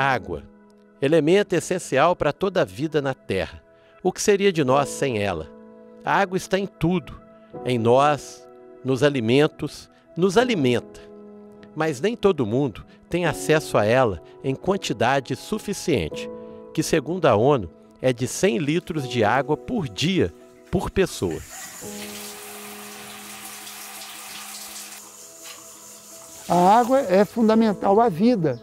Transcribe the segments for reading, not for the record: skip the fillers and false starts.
Água, elemento essencial para toda a vida na Terra. O que seria de nós sem ela? A água está em tudo, em nós, nos alimentos, nos alimenta. Mas nem todo mundo tem acesso a ela em quantidade suficiente, que segundo a ONU é de 100 litros de água por dia, por pessoa. A água é fundamental à vida,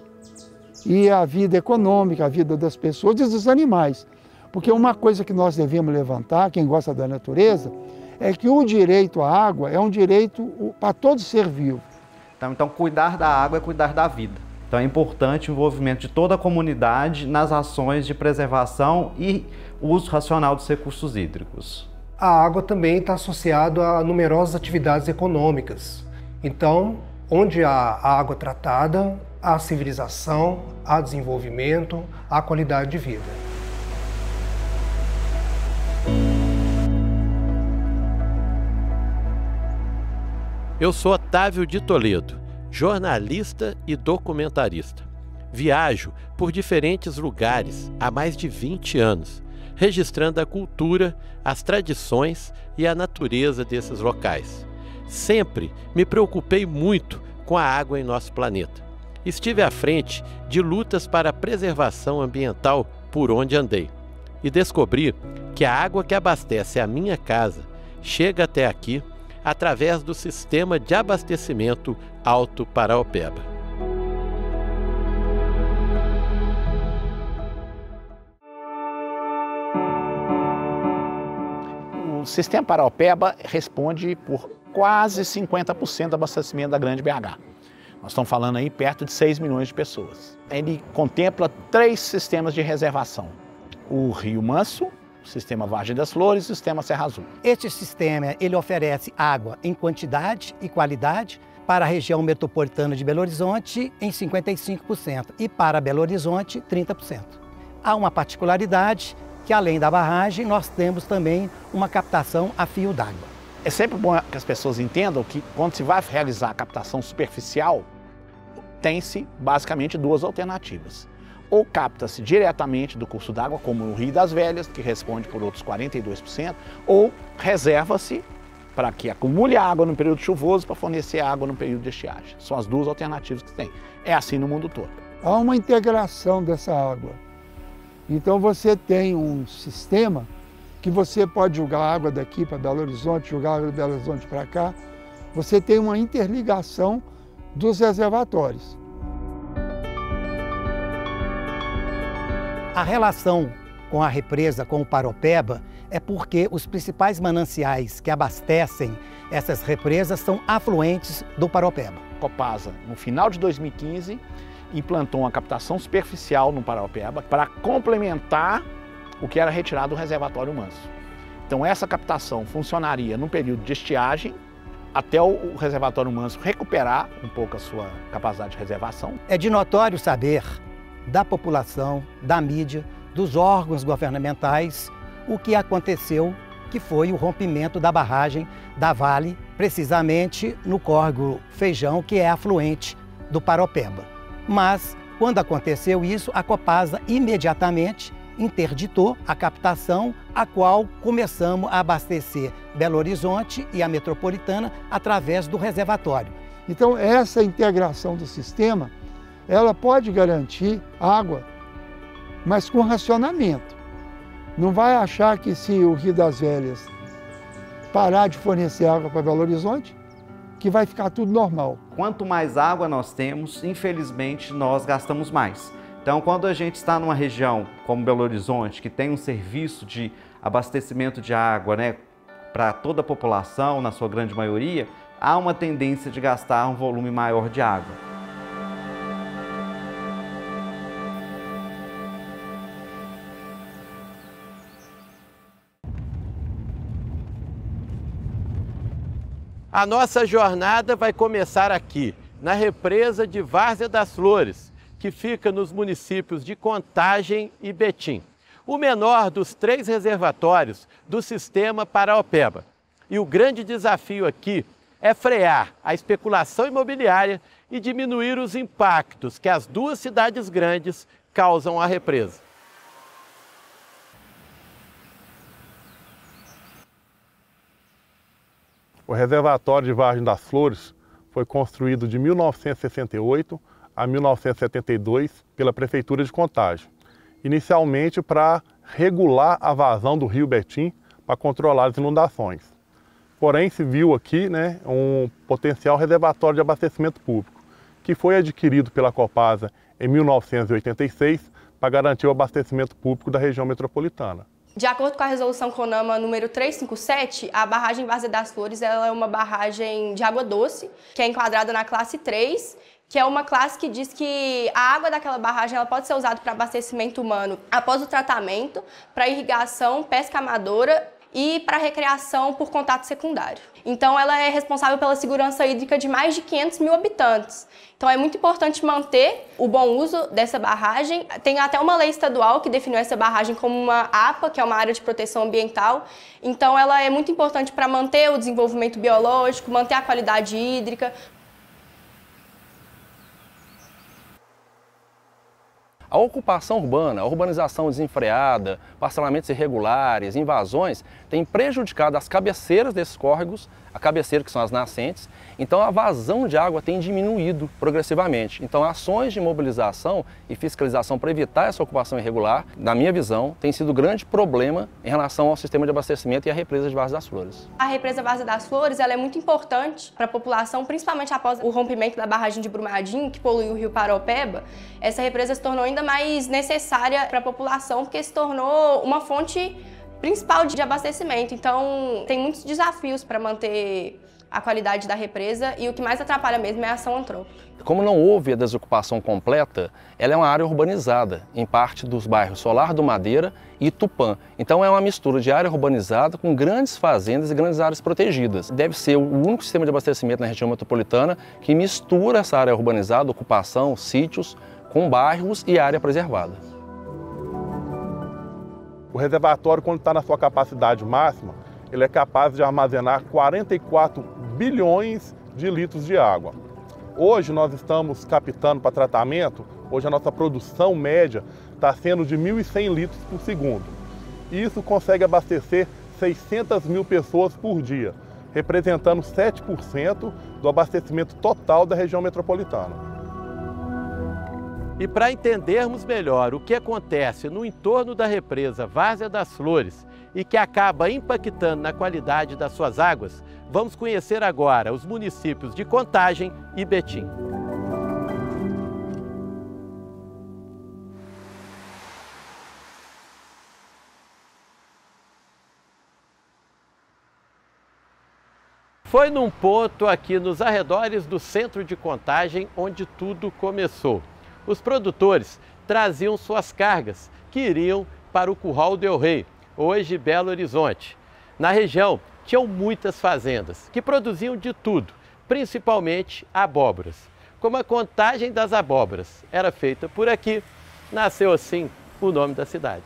e à vida econômica, à vida das pessoas e dos animais. Porque uma coisa que nós devemos levantar, quem gosta da natureza, é que o direito à água é um direito para todo ser vivo. Então, cuidar da água é cuidar da vida. Então, é importante o envolvimento de toda a comunidade nas ações de preservação e uso racional dos recursos hídricos. A água também está associada a numerosas atividades econômicas. Então, onde há água tratada, há civilização, há desenvolvimento, há qualidade de vida. Eu sou Otávio de Toledo, jornalista e documentarista. Viajo por diferentes lugares há mais de 20 anos, registrando a cultura, as tradições e a natureza desses locais. Sempre me preocupei muito com a água em nosso planeta. Estive à frente de lutas para a preservação ambiental por onde andei e descobri que a água que abastece a minha casa chega até aqui através do sistema de abastecimento Alto Paraopeba. O sistema Paraopeba responde por quase 50% do abastecimento da Grande BH. Nós estamos falando aí perto de 6 milhões de pessoas. Ele contempla 3 sistemas de reservação: o Rio Manso, o sistema Vargem das Flores e o sistema Serra Azul. Este sistema ele oferece água em quantidade e qualidade para a região metropolitana de Belo Horizonte em 55% e para Belo Horizonte 30%. Há uma particularidade que, além da barragem, nós temos também uma captação a fio d'água. É sempre bom que as pessoas entendam que quando se vai realizar a captação superficial, tem-se basicamente 2 alternativas. Ou capta-se diretamente do curso d'água, como o Rio das Velhas, que responde por outros 42%, ou reserva-se para que acumule água no período chuvoso para fornecer água no período de estiagem. São as 2 alternativas que tem. É assim no mundo todo. Há uma integração dessa água. Então você tem um sistema que você pode jogar água daqui para Belo Horizonte, jogar água de Belo Horizonte para cá. Você tem uma interligação dos reservatórios. A relação com a represa, com o Paraopeba, é porque os principais mananciais que abastecem essas represas são afluentes do Paraopeba. A Copasa, no final de 2015, implantou uma captação superficial no Paraopeba para complementar o que era retirado do reservatório Manso. Então essa captação funcionaria no período de estiagem até o reservatório Manso recuperar um pouco a sua capacidade de reservação. É de notório saber da população, da mídia, dos órgãos governamentais, o que aconteceu, que foi o rompimento da barragem da Vale, precisamente no córrego Feijão, que é afluente do Paraopeba. Mas, quando aconteceu isso, a Copasa imediatamente interditou a captação, a qual começamos a abastecer Belo Horizonte e a metropolitana através do reservatório. Então, essa integração do sistema, ela pode garantir água, mas com racionamento. Não vai achar que se o Rio das Velhas parar de fornecer água para Belo Horizonte, que vai ficar tudo normal. Quanto mais água nós temos, infelizmente, nós gastamos mais. Então, quando a gente está numa região como Belo Horizonte, que tem um serviço de abastecimento de água, né, para toda a população, na sua grande maioria, há uma tendência de gastar um volume maior de água. A nossa jornada vai começar aqui, na represa de Várzea das Flores, que fica nos municípios de Contagem e Betim, o menor dos 3 reservatórios do sistema Paraopeba. E o grande desafio aqui é frear a especulação imobiliária e diminuir os impactos que as 2 cidades grandes causam à represa. O reservatório de Vargem das Flores foi construído de 1968 a 1972 pela Prefeitura de Contagem, inicialmente para regular a vazão do rio Betim para controlar as inundações. Porém, se viu aqui um potencial reservatório de abastecimento público, que foi adquirido pela Copasa em 1986 para garantir o abastecimento público da região metropolitana. De acordo com a resolução CONAMA número 357, a barragem Várzea das Flores ela é uma barragem de água doce, que é enquadrada na classe 3, que é uma classe que diz que a água daquela barragem ela pode ser usada para abastecimento humano após o tratamento, para irrigação, pesca amadora e para recreação por contato secundário. Então ela é responsável pela segurança hídrica de mais de 500 mil habitantes. Então é muito importante manter o bom uso dessa barragem. Tem até uma lei estadual que definiu essa barragem como uma APA, que é uma área de proteção ambiental. Então ela é muito importante para manter o desenvolvimento biológico, manter a qualidade hídrica. A ocupação urbana, a urbanização desenfreada, parcelamentos irregulares, invasões, tem prejudicado as cabeceiras desses córregos, a cabeceira que são as nascentes, então a vazão de água tem diminuído progressivamente. Então ações de mobilização e fiscalização para evitar essa ocupação irregular, na minha visão, tem sido um grande problema em relação ao sistema de abastecimento e à represa de Várzea das Flores. A represa Várzea das Flores ela é muito importante para a população, principalmente após o rompimento da barragem de Brumadinho, que poluiu o rio Paraopeba. Essa represa se tornou ainda mais necessária para a população, porque se tornou uma fonte principal de abastecimento. Então, tem muitos desafios para manter a qualidade da represa e o que mais atrapalha mesmo é a ação antrópica. Como não houve a desocupação completa, ela é uma área urbanizada, em parte dos bairros Solar do Madeira e Tupã. Então é uma mistura de área urbanizada com grandes fazendas e grandes áreas protegidas. Deve ser o único sistema de abastecimento na região metropolitana que mistura essa área urbanizada, ocupação, sítios, com bairros e área preservada. O reservatório, quando está na sua capacidade máxima, ele é capaz de armazenar 44 bilhões de litros de água. Hoje nós estamos captando para tratamento, hoje a nossa produção média está sendo de 1.100 litros por segundo. Isso consegue abastecer 600 mil pessoas por dia, representando 7% do abastecimento total da região metropolitana. E para entendermos melhor o que acontece no entorno da represa Várzea das Flores e que acaba impactando na qualidade das suas águas, vamos conhecer agora os municípios de Contagem e Betim. Foi num ponto aqui nos arredores do centro de Contagem onde tudo começou. Os produtores traziam suas cargas que iriam para o Curral del Rei, hoje Belo Horizonte. Na região tinham muitas fazendas que produziam de tudo, principalmente abóboras. Como a contagem das abóboras era feita por aqui, nasceu assim o nome da cidade.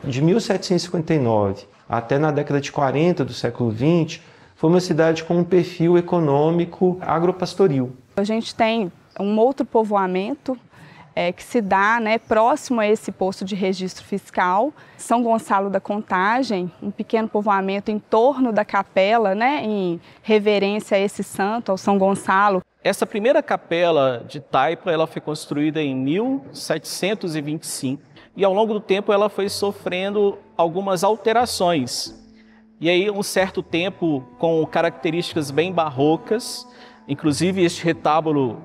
De 1759 até na década de 40 do século XX, foi uma cidade com um perfil econômico agropastoril. A gente tem um outro povoamento que se dá próximo a esse posto de registro fiscal, São Gonçalo da Contagem, um pequeno povoamento em torno da capela, em reverência a esse santo, ao São Gonçalo. Essa primeira capela de taipa ela foi construída em 1725 e ao longo do tempo ela foi sofrendo algumas alterações. E aí um certo tempo com características bem barrocas, inclusive este retábulo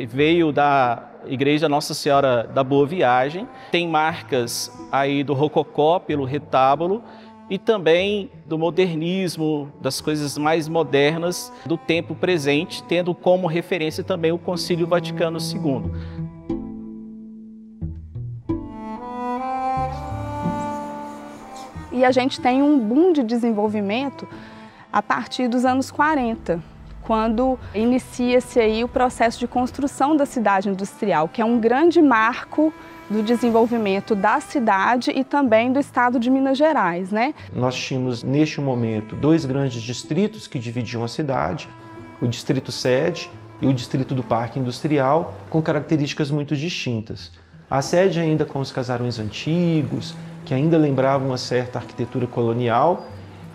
veio da Igreja Nossa Senhora da Boa Viagem, tem marcas aí do rococó pelo retábulo e também do modernismo, das coisas mais modernas do tempo presente, tendo como referência também o Concílio Vaticano II. E a gente tem um boom de desenvolvimento a partir dos anos 40. Quando inicia-se aí o processo de construção da cidade industrial, que é um grande marco do desenvolvimento da cidade e também do estado de Minas Gerais, Nós tínhamos, neste momento, dois grandes distritos que dividiam a cidade, o distrito sede e o distrito do Parque Industrial, com características muito distintas. A sede ainda com os casarões antigos, que ainda lembravam uma certa arquitetura colonial,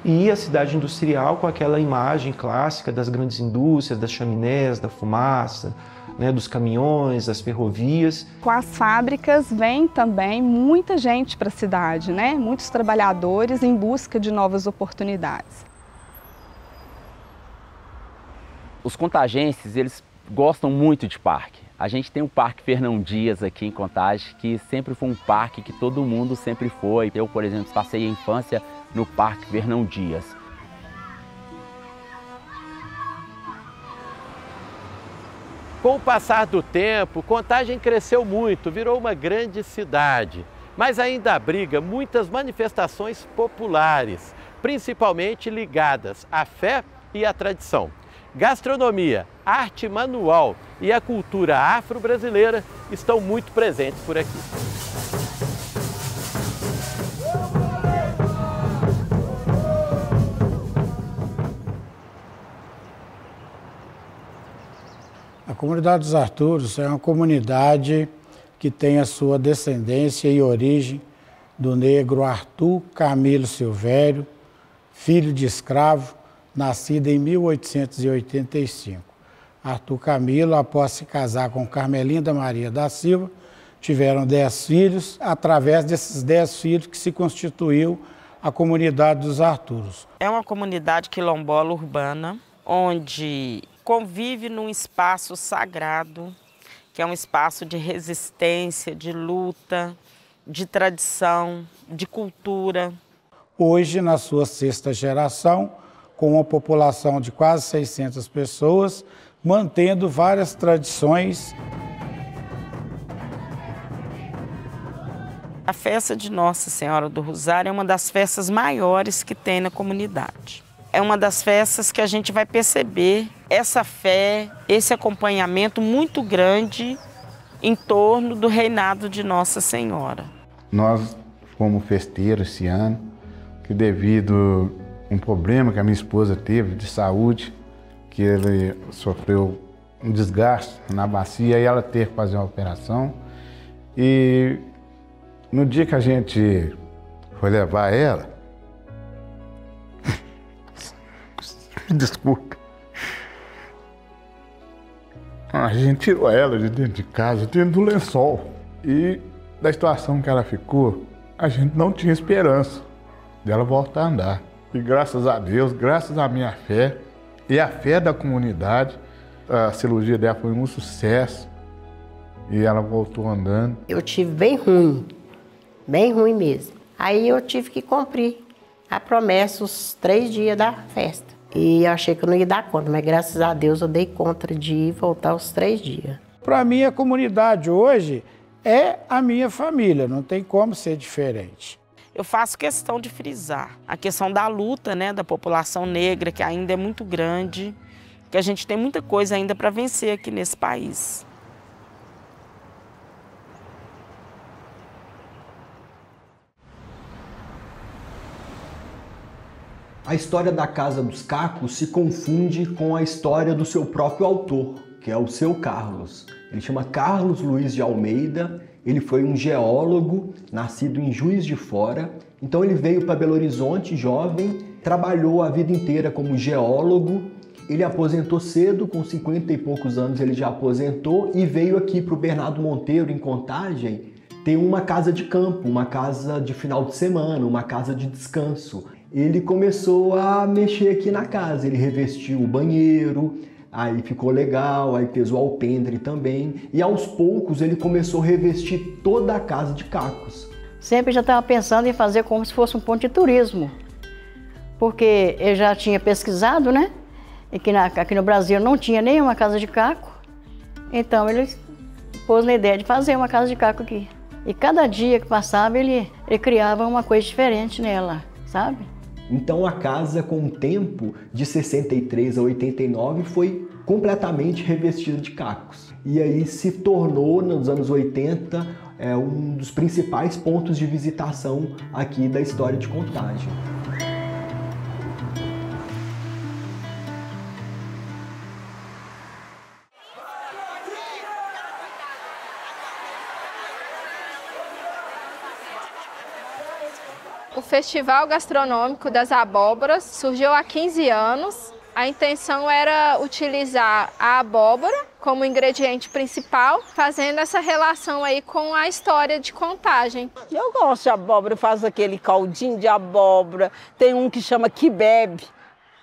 e a cidade industrial com aquela imagem clássica das grandes indústrias, das chaminés, da fumaça, né, dos caminhões, das ferrovias. Com as fábricas vem também muita gente para a cidade, né? Muitos trabalhadores em busca de novas oportunidades. Os contagenses, eles gostam muito de parque. A gente tem o Parque Fernão Dias aqui em Contagem, que sempre foi um parque que todo mundo sempre foi. Eu, por exemplo, passei a infância no Parque Fernão Dias. Com o passar do tempo, Contagem cresceu muito, virou uma grande cidade. Mas ainda abriga muitas manifestações populares, principalmente ligadas à fé e à tradição. Gastronomia, arte manual e a cultura afro-brasileira estão muito presentes por aqui. A comunidade dos Arturos é uma comunidade que tem a sua descendência e origem do negro Arthur Camilo Silvério, filho de escravo, nascido em 1885. Arthur Camilo, após se casar com Carmelinda Maria da Silva, tiveram 10 filhos, através desses 10 filhos que se constituiu a comunidade dos Arturos. É uma comunidade quilombola urbana, onde convive num espaço sagrado, que é um espaço de resistência, de luta, de tradição, de cultura. Hoje, na sua 6ª geração, com uma população de quase 600 pessoas, mantendo várias tradições. A festa de Nossa Senhora do Rosário é uma das festas maiores que tem na comunidade. É uma das festas que a gente vai perceber essa fé, esse acompanhamento muito grande em torno do reinado de Nossa Senhora. Nós fomos festeiros esse ano, que devido a um problema que a minha esposa teve de saúde, que ele sofreu um desgaste na bacia e ela teve que fazer uma operação. E no dia que a gente foi levar ela, desculpa, a gente tirou ela de dentro de casa, dentro do lençol. E da situação que ela ficou, a gente não tinha esperança dela voltar a andar. E graças a Deus, graças à minha fé e à fé da comunidade, a cirurgia dela foi um sucesso e ela voltou andando. Eu tive bem ruim mesmo. Aí eu tive que cumprir a promessa os 3 dias da festa. E eu achei que eu não ia dar conta, mas graças a Deus eu dei conta de ir voltar os 3 dias. Para mim, a comunidade hoje é a minha família, não tem como ser diferente. Eu faço questão de frisar a questão da luta, né, da população negra, que ainda é muito grande, que a gente tem muita coisa ainda para vencer aqui nesse país. A história da Casa dos Cacos se confunde com a história do seu próprio autor, que é o seu Carlos. Ele chama Carlos Luiz de Almeida, ele foi um geólogo, nascido em Juiz de Fora. Então ele veio para Belo Horizonte jovem, trabalhou a vida inteira como geólogo. Ele aposentou cedo, com 50 e poucos anos ele já aposentou e veio aqui para o Bernardo Monteiro, em Contagem, ter uma casa de campo, uma casa de final de semana, uma casa de descanso. Ele começou a mexer aqui na casa, ele revestiu o banheiro, aí ficou legal, aí fez o alpendre também, e aos poucos ele começou a revestir toda a casa de cacos. Sempre já estava pensando em fazer como se fosse um ponto de turismo, porque eu já tinha pesquisado, né? E que aqui no Brasil não tinha nenhuma casa de caco, então ele pôs na ideia de fazer uma casa de caco aqui. E cada dia que passava ele criava uma coisa diferente nela, sabe? Então a casa, com o tempo, de 63 a 89, foi completamente revestida de cacos. E aí se tornou, nos anos 80, um dos principais pontos de visitação aqui da história de Contagem. O Festival Gastronômico das Abóboras surgiu há 15 anos. A intenção era utilizar a abóbora como ingrediente principal, fazendo essa relação aí com a história de Contagem. Eu gosto de abóbora, eu faço aquele caldinho de abóbora, tem um que chama kibebe,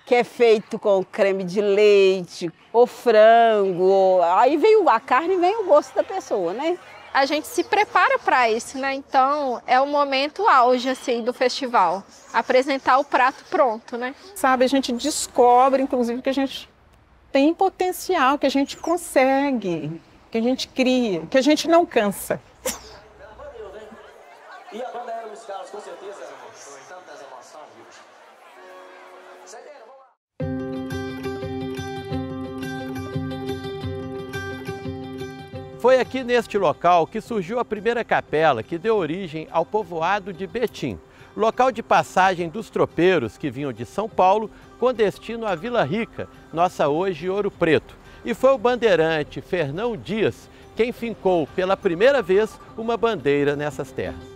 que é feito com creme de leite, ou frango, aí vem a carne e vem o gosto da pessoa, né? A gente se prepara para isso, né? Então é o momento auge assim do festival, apresentar o prato pronto, né? Sabe, a gente descobre, inclusive, que a gente tem potencial, que a gente consegue, que a gente cria, que a gente não cansa. E a banda Era Musicalas, com certeza, foi tantas emoções, viu? Foi aqui neste local que surgiu a primeira capela que deu origem ao povoado de Betim, local de passagem dos tropeiros que vinham de São Paulo com destino à Vila Rica, nossa hoje Ouro Preto. E foi o bandeirante Fernão Dias quem fincou pela primeira vez uma bandeira nessas terras.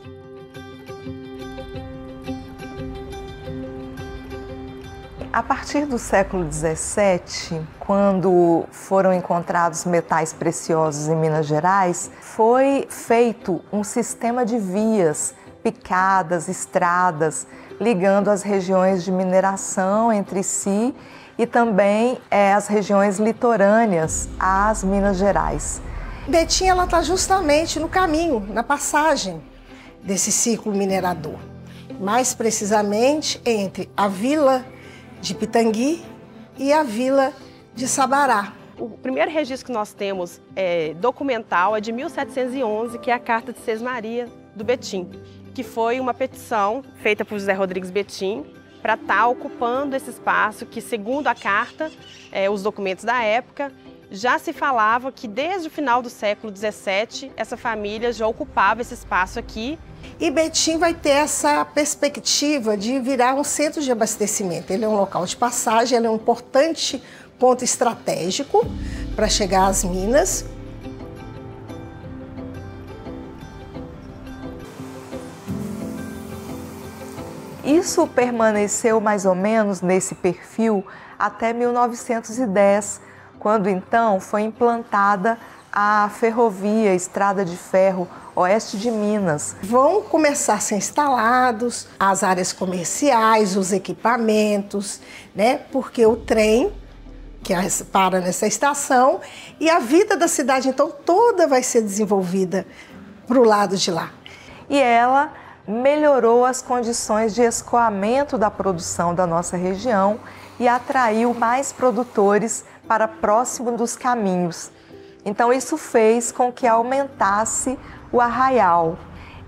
A partir do século XVII, quando foram encontrados metais preciosos em Minas Gerais, foi feito um sistema de vias, picadas, estradas, ligando as regiões de mineração entre si e também as regiões litorâneas às Minas Gerais. Betim está justamente no caminho, na passagem desse ciclo minerador, mais precisamente entre a vila de Pitangui e a vila de Sabará. O primeiro registro que nós temos documental é de 1711, que é a Carta de Sesmaria do Betim, que foi uma petição feita por José Rodrigues Betim para estar ocupando esse espaço que, segundo a carta, os documentos da época, já se falava que desde o final do século XVII essa família já ocupava esse espaço aqui. E Betim vai ter essa perspectiva de virar um centro de abastecimento. Ele é um local de passagem, ele é um importante ponto estratégico para chegar às minas. Isso permaneceu mais ou menos nesse perfil até 1910, quando então foi implantada a ferrovia, a estrada de ferro oeste de Minas. Vão começar a ser instalados as áreas comerciais, os equipamentos, né? Porque o trem que para nessa estação e a vida da cidade então toda vai ser desenvolvida para o lado de lá. E ela melhorou as condições de escoamento da produção da nossa região e atraiu mais produtores para próximo dos caminhos. Então isso fez com que aumentasse o arraial.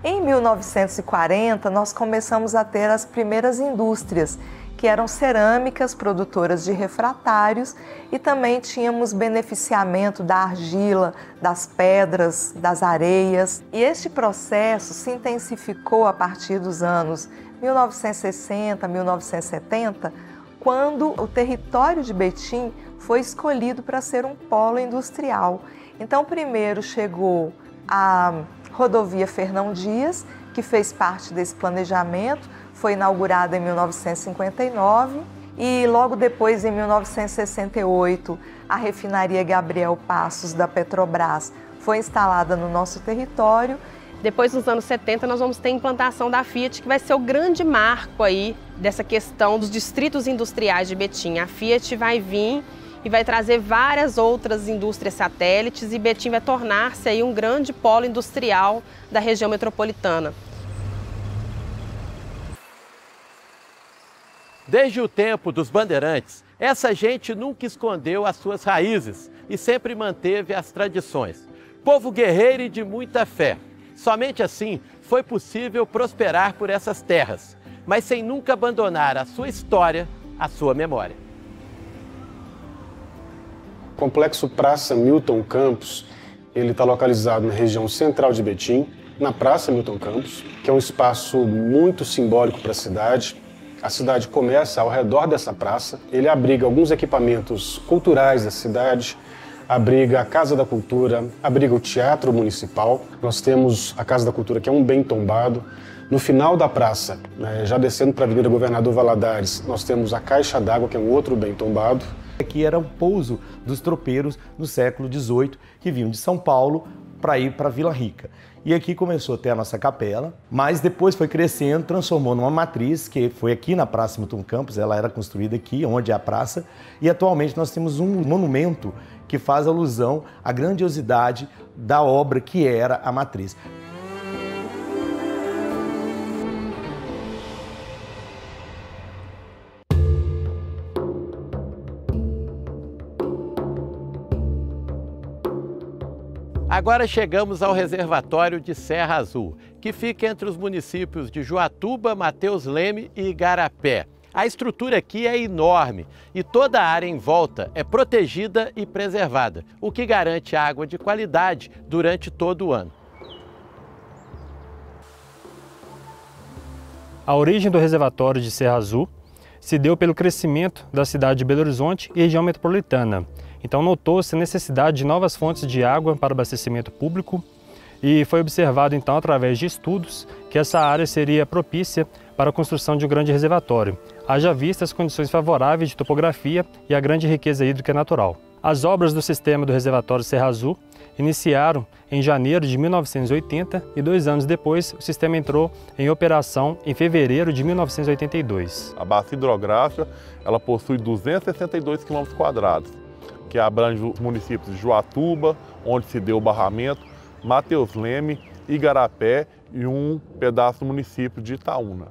Em 1940, nós começamos a ter as primeiras indústrias, que eram cerâmicas produtoras de refratários e também tínhamos beneficiamento da argila, das pedras, das areias. E este processo se intensificou a partir dos anos 1960, 1970, quando o território de Betim foi escolhido para ser um polo industrial. Então, primeiro chegou a rodovia Fernão Dias, que fez parte desse planejamento, foi inaugurada em 1959 e logo depois, em 1968, a refinaria Gabriel Passos da Petrobras foi instalada no nosso território. Depois, nos anos 70, nós vamos ter a implantação da Fiat, que vai ser o grande marco aí dessa questão dos distritos industriais de Betim. A Fiat vai vir e vai trazer várias outras indústrias satélites e Betim vai tornar-se aí um grande polo industrial da região metropolitana. Desde o tempo dos bandeirantes, essa gente nunca escondeu as suas raízes e sempre manteve as tradições. Povo guerreiro e de muita fé. Somente assim foi possível prosperar por essas terras, mas sem nunca abandonar a sua história, a sua memória. O Complexo Praça Milton Campos, ele está localizado na região central de Betim, na Praça Milton Campos, que é um espaço muito simbólico para a cidade. A cidade começa ao redor dessa praça, ele abriga alguns equipamentos culturais da cidade, abriga a Casa da Cultura, abriga o Teatro Municipal. Nós temos a Casa da Cultura, que é um bem tombado. No final da praça, já descendo para a Avenida Governador Valadares, nós temos a caixa d'água, que é um outro bem tombado. Aqui era o pouso dos tropeiros no século XVIII, que vinham de São Paulo para ir para Vila Rica. E aqui começou a ter a nossa capela, mas depois foi crescendo, transformou numa matriz, que foi aqui na Praça Milton Campos, ela era construída aqui, onde é a praça, e atualmente nós temos um monumento que faz alusão à grandiosidade da obra que era a matriz. Agora chegamos ao reservatório de Serra Azul, que fica entre os municípios de Joatuba, Mateus Leme e Igarapé. A estrutura aqui é enorme e toda a área em volta é protegida e preservada, o que garante água de qualidade durante todo o ano. A origem do reservatório de Serra Azul se deu pelo crescimento da cidade de Belo Horizonte e região metropolitana. Então notou-se a necessidade de novas fontes de água para abastecimento público e foi observado então através de estudos que essa área seria propícia para a construção de um grande reservatório, haja vista as condições favoráveis de topografia e a grande riqueza hídrica natural. As obras do sistema do reservatório Serra Azul iniciaram em janeiro de 1980 e 2 anos depois o sistema entrou em operação em fevereiro de 1982. A bacia hidrográfica ela possui 262 km², que abrange os municípios de Joatuba, onde se deu o barramento, Mateus Leme, Igarapé e um pedaço do município de Itaúna.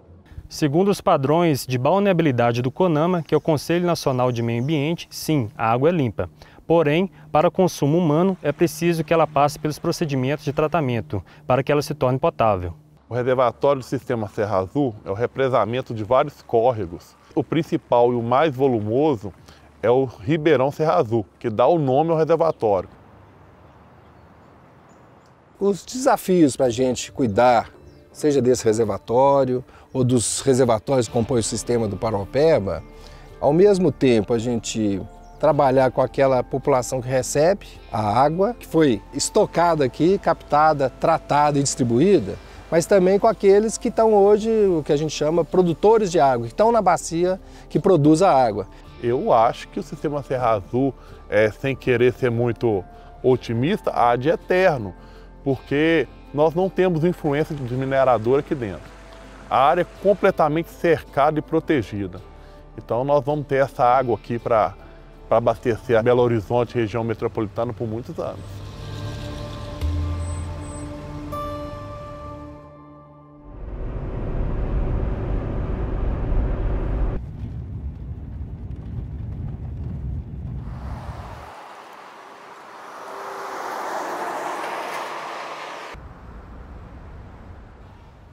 Segundo os padrões de balneabilidade do CONAMA, que é o Conselho Nacional de Meio Ambiente, sim, a água é limpa. Porém, para consumo humano, é preciso que ela passe pelos procedimentos de tratamento, para que ela se torne potável. O reservatório do sistema Serra Azul é o represamento de vários córregos. O principal e o mais volumoso é o Ribeirão Serra Azul, que dá o nome ao reservatório. Os desafios para a gente cuidar, seja desse reservatório ou dos reservatórios que compõem o sistema do Paraopeba, ao mesmo tempo a gente trabalhar com aquela população que recebe a água, que foi estocada aqui, captada, tratada e distribuída, mas também com aqueles que estão hoje, o que a gente chama produtores de água, que estão na bacia que produz a água. Eu acho que o sistema Serra Azul, sem querer ser muito otimista, há de eterno, porque nós não temos influência de minerador aqui dentro. A área é completamente cercada e protegida. Então nós vamos ter essa água aqui para abastecer a Belo Horizonte, região metropolitana, por muitos anos.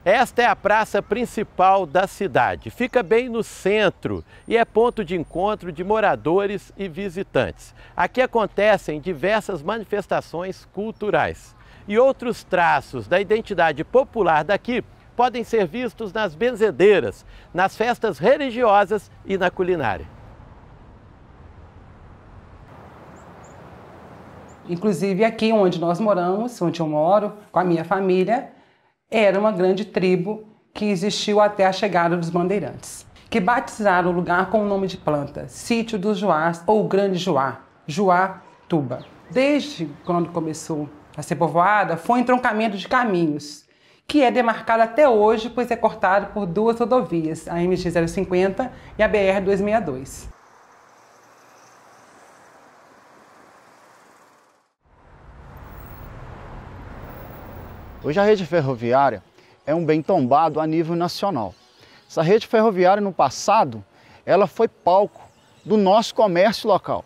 Esta é a praça principal da cidade. Fica bem no centro e é ponto de encontro de moradores e visitantes. Aqui acontecem diversas manifestações culturais. E outros traços da identidade popular daqui podem ser vistos nas benzedeiras, nas festas religiosas e na culinária. Inclusive aqui onde nós moramos, onde eu moro, com a minha família, era uma grande tribo que existiu até a chegada dos bandeirantes, que batizaram o lugar com o nome de planta, Sítio dos Juás ou Grande Juá, Joatuba. Desde quando começou a ser povoada, foi um entroncamento de caminhos, que é demarcado até hoje, pois é cortado por 2 rodovias, a MG 050 e a BR 262. Hoje a rede ferroviária é um bem tombado a nível nacional. Essa rede ferroviária no passado, ela foi palco do nosso comércio local.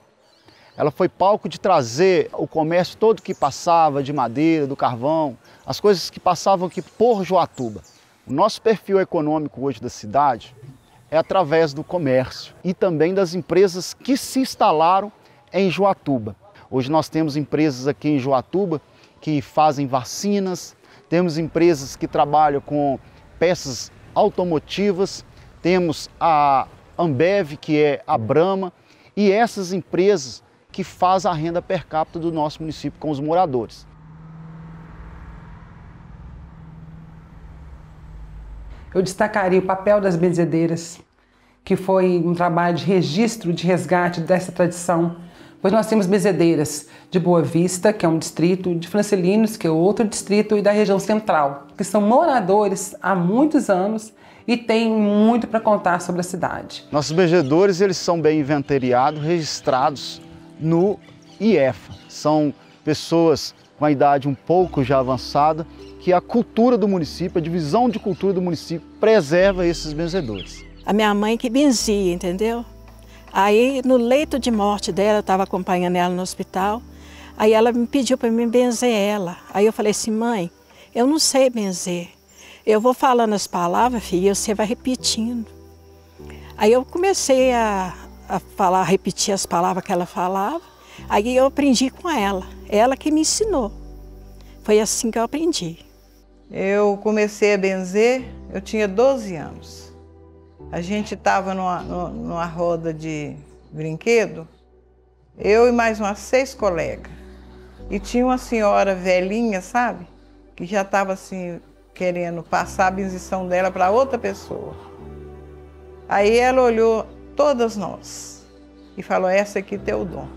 Ela foi palco de trazer o comércio todo que passava de madeira, do carvão, as coisas que passavam aqui por Joatuba. O nosso perfil econômico hoje da cidade é através do comércio e também das empresas que se instalaram em Joatuba. Hoje nós temos empresas aqui em Joatuba que fazem vacinas, temos empresas que trabalham com peças automotivas, temos a Ambev, que é a Brahma, e essas empresas que fazem a renda per capita do nosso município com os moradores. eu destacaria o papel das benzedeiras, que foi um trabalho de registro, de resgate dessa tradição. Pois nós temos benzedeiras de Boa Vista, que é um distrito, de Francilinos, que é outro distrito, e da região central, que são moradores há muitos anos e têm muito para contar sobre a cidade. Nossos benzedores, eles são bem inventariados, registrados no IEFA. São pessoas com a idade um pouco já avançada, que a cultura do município, a divisão de cultura do município, preserva esses benzedores. A minha mãe que benzia, entendeu? Aí, no leito de morte dela, eu estava acompanhando ela no hospital, aí ela me pediu para mim benzer ela. Aí eu falei assim, mãe, eu não sei benzer. Eu vou falando as palavras, filha, e você vai repetindo. Aí eu comecei a repetir as palavras que ela falava, aí eu aprendi com ela que me ensinou. Foi assim que eu aprendi. Eu comecei a benzer, eu tinha 12 anos. A gente estava numa roda de brinquedo, eu e mais umas 6 colegas. E tinha uma senhora velhinha, sabe? Que já estava assim, querendo passar a benzição dela para outra pessoa. Aí ela olhou todas nós e falou, essa aqui tem o dom.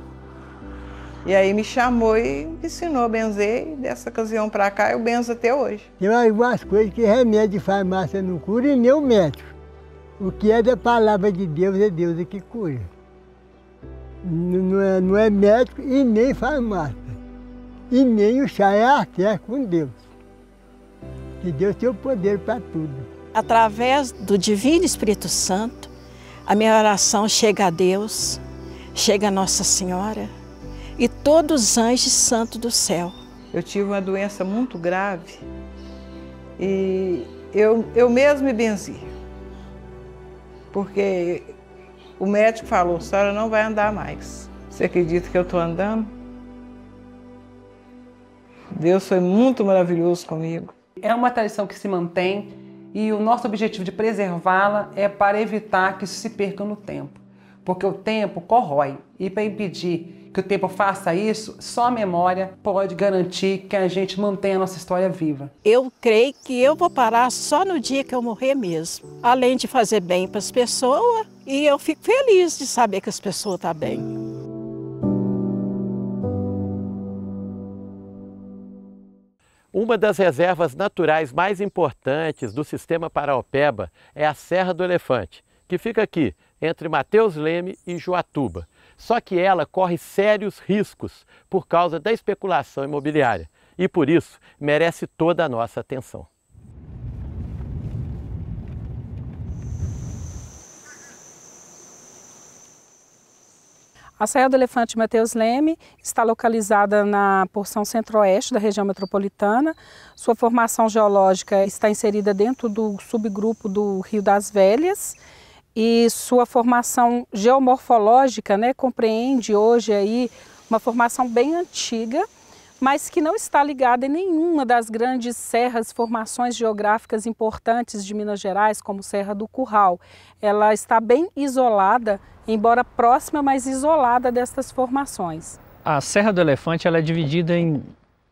E aí me chamou e me ensinou a benzer, e dessa ocasião para cá eu benzo até hoje. Tem algumas coisas que remédio de farmácia não cura e nem o médico. O que é da palavra de Deus é Deus que cura. Não é médico e nem farmácia. E nem o chá, é a fé com Deus. Que Deus tem o poder para tudo. Através do Divino Espírito Santo, a minha oração chega a Deus, chega a Nossa Senhora e todos os anjos santos do céu. Eu tive uma doença muito grave e eu mesmo me benzi. Porque o médico falou, a senhora não vai andar mais. Você acredita que eu estou andando? Deus foi muito maravilhoso comigo. É uma tradição que se mantém e o nosso objetivo de preservá-la é para evitar que isso se perca no tempo. Porque o tempo corrói e para impedir que o tempo faça isso, só a memória pode garantir que a gente mantenha a nossa história viva. Eu creio que eu vou parar só no dia que eu morrer mesmo. Além de fazer bem para as pessoas, e eu fico feliz de saber que as pessoas estão bem. Uma das reservas naturais mais importantes do sistema Paraopeba é a Serra do Elefante, que fica aqui, entre Mateus Leme e Joatuba. Só que ela corre sérios riscos por causa da especulação imobiliária e, por isso, merece toda a nossa atenção. A Serra do Elefante Mateus Leme está localizada na porção centro-oeste da região metropolitana. Sua formação geológica está inserida dentro do subgrupo do Rio das Velhas e sua formação geomorfológica, compreende hoje aí uma formação bem antiga, mas que não está ligada em nenhuma das grandes serras, formações geográficas importantes de Minas Gerais, como Serra do Curral. Ela está bem isolada, embora próxima, mas isolada destas formações. A Serra do Elefante ela é dividida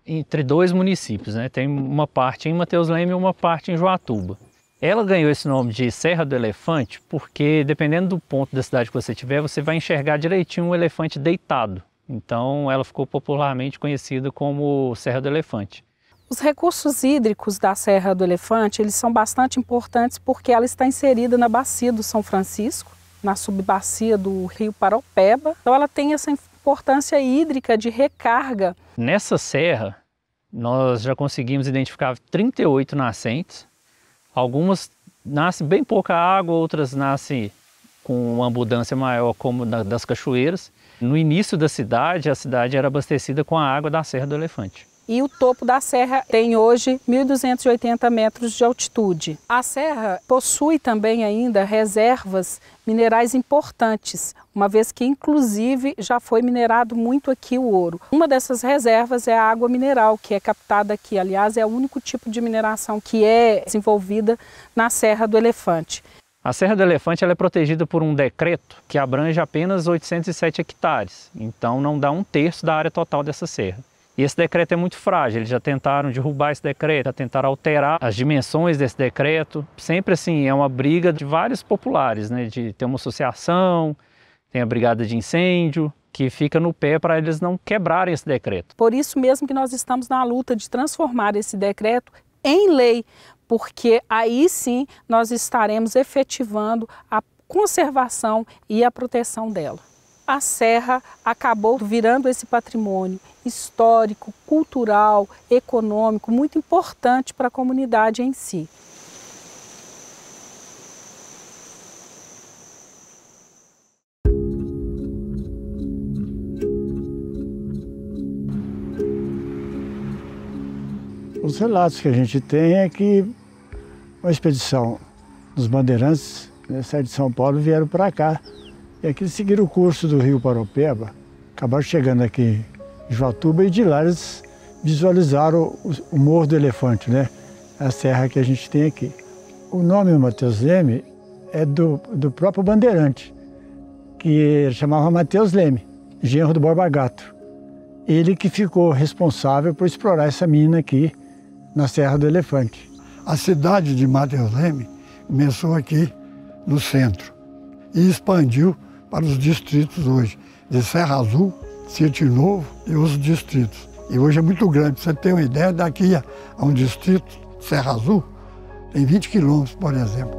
entre 2 municípios, Tem uma parte em Mateus Leme e uma parte em Joatuba. Ela ganhou esse nome de Serra do Elefante porque, dependendo do ponto da cidade que você tiver, você vai enxergar direitinho um elefante deitado. Então, ela ficou popularmente conhecida como Serra do Elefante. Os recursos hídricos da Serra do Elefante, eles são bastante importantes porque ela está inserida na bacia do São Francisco, na subbacia do rio Paraopeba. Então, ela tem essa importância hídrica de recarga. Nessa serra, nós já conseguimos identificar 38 nascentes. Algumas nascem bem pouca água, outras nascem com uma abundância maior, como das cachoeiras. No início da cidade, a cidade era abastecida com a água da Serra do Elefante. E o topo da serra tem hoje 1.280 metros de altitude. A serra possui também ainda reservas minerais importantes, uma vez que inclusive já foi minerado muito aqui o ouro. Uma dessas reservas é a água mineral, que é captada aqui. Aliás, é o único tipo de mineração que é desenvolvida na Serra do Elefante. A Serra do Elefante ela é protegida por um decreto que abrange apenas 807 hectares, então não dá 1/3 da área total dessa serra. E esse decreto é muito frágil, eles já tentaram derrubar esse decreto, já tentaram alterar as dimensões desse decreto. Sempre assim, é uma briga de vários populares, né? De ter uma associação, tem a brigada de incêndio, que fica no pé para eles não quebrarem esse decreto. Por isso mesmo que nós estamos na luta de transformar esse decreto em lei, porque aí sim nós estaremos efetivando a conservação e a proteção dela. A serra acabou virando esse patrimônio histórico, cultural, econômico, muito importante para a comunidade em si. Os relatos que a gente tem é que uma expedição dos bandeirantes, saíram de São Paulo, vieram para cá. E aqui eles seguiram o curso do rio Paropeba, acabaram chegando aqui em Joatuba e de lá eles visualizaram o Morro do Elefante, né? A serra que a gente tem aqui. O nome Mateus Leme é do próprio bandeirante, que chamava Mateus Leme, genro do Borba Gato. Ele que ficou responsável por explorar essa mina aqui na Serra do Elefante. A cidade de Mateus Leme começou aqui no centro e expandiu para os distritos hoje, de Serra Azul, Sítio Novo e os distritos. E hoje é muito grande, para você ter uma ideia, daqui a um distrito, Serra Azul, tem 20 quilômetros, por exemplo.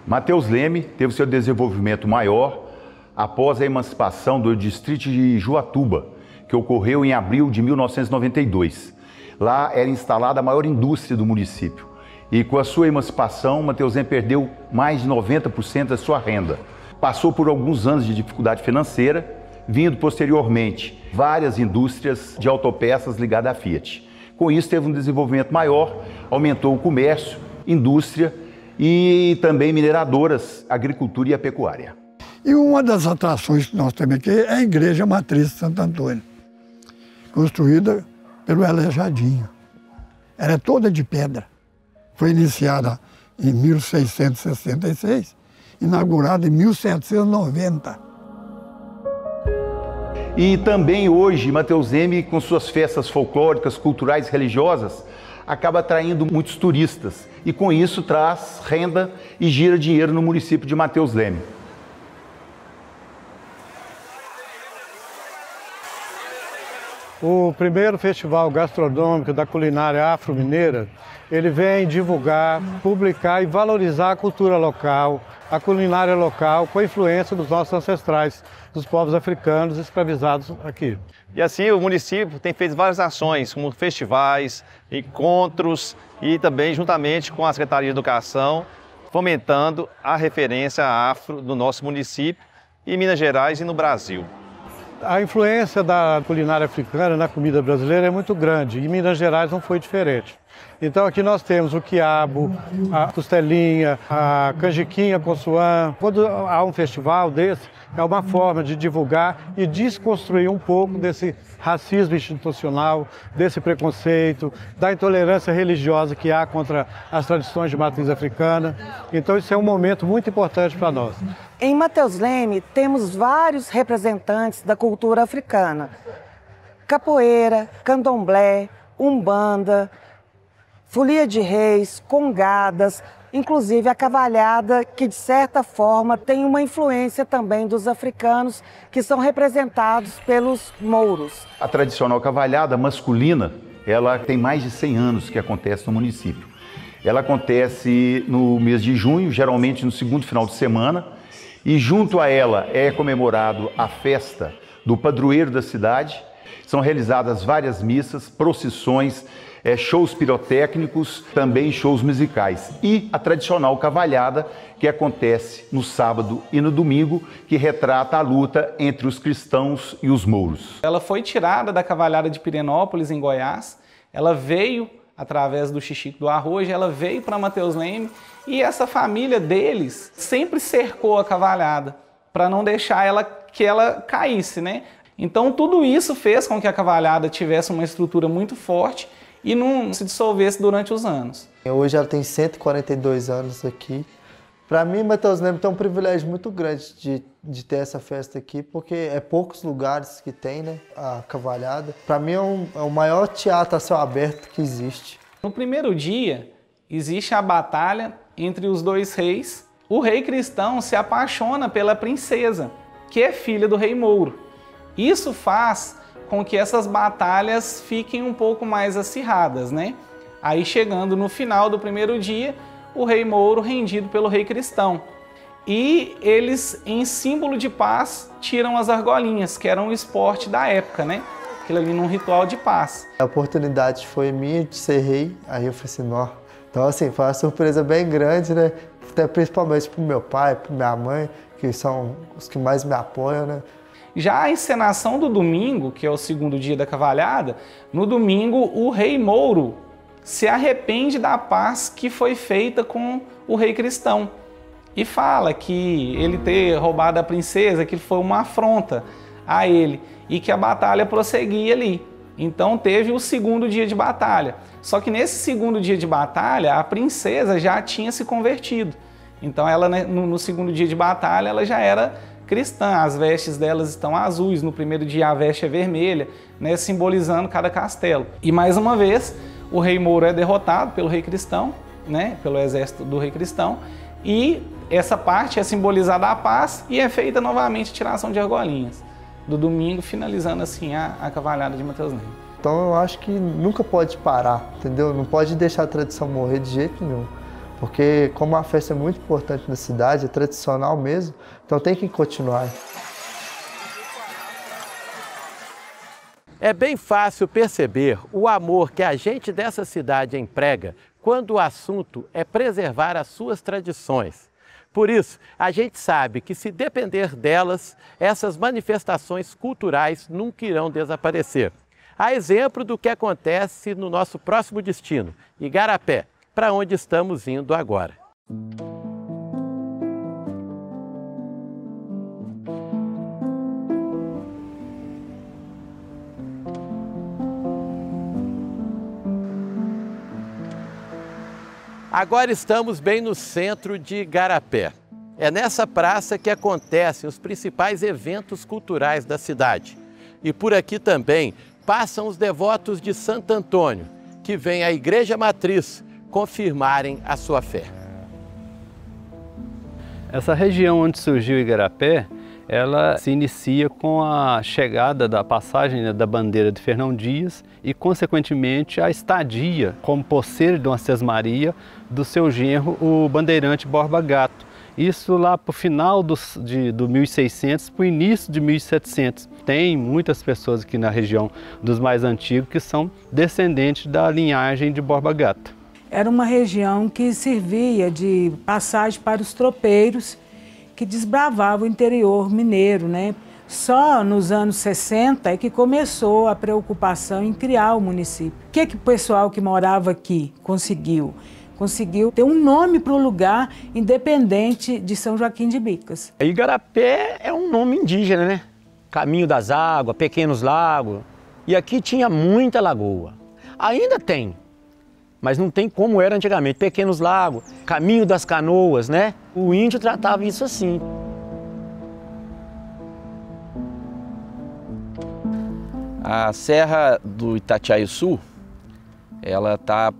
Mateus Leme teve seu desenvolvimento maior após a emancipação do distrito de Joatuba, que ocorreu em abril de 1992. Lá era instalada a maior indústria do município. E com a sua emancipação, Mateus Leme perdeu mais de 90% da sua renda. Passou por alguns anos de dificuldade financeira, vindo posteriormente várias indústrias de autopeças ligadas à Fiat. Com isso, teve um desenvolvimento maior, aumentou o comércio, indústria e também mineradoras, agricultura e a pecuária. E uma das atrações que nós temos aqui é a Igreja Matriz de Santo Antônio, construída pelo Elejadinho. Ela é toda de pedra. Foi iniciada em 1666, inaugurada em 1790. E também hoje, Mateus Leme, com suas festas folclóricas, culturais e religiosas, acaba atraindo muitos turistas e com isso traz renda e gira dinheiro no município de Mateus Leme. O primeiro festival gastronômico da culinária afro-mineira, ele vem divulgar, publicar e valorizar a cultura local, a culinária local, com a influência dos nossos ancestrais, dos povos africanos escravizados aqui. E assim o município tem feito várias ações, como festivais, encontros e também juntamente com a Secretaria de Educação, fomentando a referência afro do nosso município, em Minas Gerais e no Brasil. A influência da culinária africana na comida brasileira é muito grande e Minas Gerais não foi diferente. Então aqui nós temos o quiabo, a costelinha, a canjiquinha com suã. Quando há um festival desse, é uma forma de divulgar e desconstruir um pouco desse racismo institucional, desse preconceito, da intolerância religiosa que há contra as tradições de matriz africana. Então isso é um momento muito importante para nós. Em Mateus Leme temos vários representantes da cultura africana. Capoeira, candomblé, umbanda, folia de reis, congadas, inclusive a cavalhada, que de certa forma tem uma influência também dos africanos, que são representados pelos mouros. A tradicional cavalhada masculina, ela tem mais de 100 anos que acontece no município. Ela acontece no mês de junho, geralmente no segundo final de semana, e junto a ela é comemorado a festa do padroeiro da cidade. São realizadas várias missas, procissões, shows pirotécnicos, também shows musicais. E a tradicional cavalhada, que acontece no sábado e no domingo, que retrata a luta entre os cristãos e os mouros. Ela foi tirada da cavalhada de Pirenópolis, em Goiás. Ela veio através do Xixico do Arrojo, ela veio para Mateus Leme e essa família deles sempre cercou a cavalhada para não deixar que ela caísse, né? Então tudo isso fez com que a cavalhada tivesse uma estrutura muito forte e não se dissolvesse durante os anos. Hoje ela tem 142 anos aqui Para mim, Mateus Leme tem um privilégio muito grande de ter essa festa aqui, porque é poucos lugares que tem, né, a cavalhada. Para mim é o maior teatro a céu aberto que existe. No primeiro dia, existe a batalha entre os dois reis. O rei cristão se apaixona pela princesa, que é filha do rei mouro. Isso faz com que essas batalhas fiquem um pouco mais acirradas, né? Aí chegando no final do primeiro dia, o rei mouro rendido pelo rei cristão. E eles, em símbolo de paz, tiram as argolinhas, que eram o esporte da época, né? Aquilo ali num ritual de paz. A oportunidade foi minha de ser rei, aí eu falei assim, ó. Então assim, foi uma surpresa bem grande, né? Até principalmente pro meu pai, pra minha mãe, que são os que mais me apoiam, né? Já a encenação do domingo, que é o segundo dia da cavalhada, no domingo o rei mouro se arrepende da paz que foi feita com o rei cristão e fala que ele ter roubado a princesa, que foi uma afronta a ele e que a batalha prosseguia ali. Então teve o segundo dia de batalha. Só que nesse segundo dia de batalha, a princesa já tinha se convertido. Então ela, no segundo dia de batalha, ela já era cristã. As vestes delas estão azuis. No primeiro dia a veste é vermelha, né, simbolizando cada castelo. E mais uma vez, o rei mouro é derrotado pelo rei cristão, né, pelo exército do rei cristão. E essa parte é simbolizada a paz e é feita novamente a tiração de argolinhas do domingo, finalizando assim a cavalhada de Mateus Leme. Então eu acho que nunca pode parar, entendeu? Não pode deixar a tradição morrer de jeito nenhum. Porque como a festa é muito importante na cidade, é tradicional mesmo, então tem que continuar. É bem fácil perceber o amor que a gente dessa cidade emprega quando o assunto é preservar as suas tradições. Por isso, a gente sabe que se depender delas, essas manifestações culturais nunca irão desaparecer. A exemplo do que acontece no nosso próximo destino, Igarapé, para onde estamos indo agora. Agora estamos bem no centro de Igarapé. É nessa praça que acontecem os principais eventos culturais da cidade. E por aqui também passam os devotos de Santo Antônio, que vêm à Igreja Matriz confirmarem a sua fé. Essa região onde surgiu Igarapé, ela se inicia com a chegada da passagem, né, da bandeira de Fernão Dias e, consequentemente, a estadia como poceiro de Dona Sesmaria do seu genro, o bandeirante Borba Gato. Isso lá para o final do 1600, para o início de 1700. Tem muitas pessoas aqui na região dos mais antigos que são descendentes da linhagem de Borba Gato. Era uma região que servia de passagem para os tropeiros que desbravavam o interior mineiro, né? Só nos anos 60 é que começou a preocupação em criar o município. O que o pessoal que morava aqui conseguiu? Conseguiu ter um nome para o lugar independente de São Joaquim de Bicas. Igarapé é um nome indígena, né? Caminho das águas, pequenos lagos. E aqui tinha muita lagoa. Ainda tem, mas não tem como era antigamente. Pequenos lagos, caminho das canoas, né? O índio tratava isso assim. A Serra do Itatiaia-Sul, ela está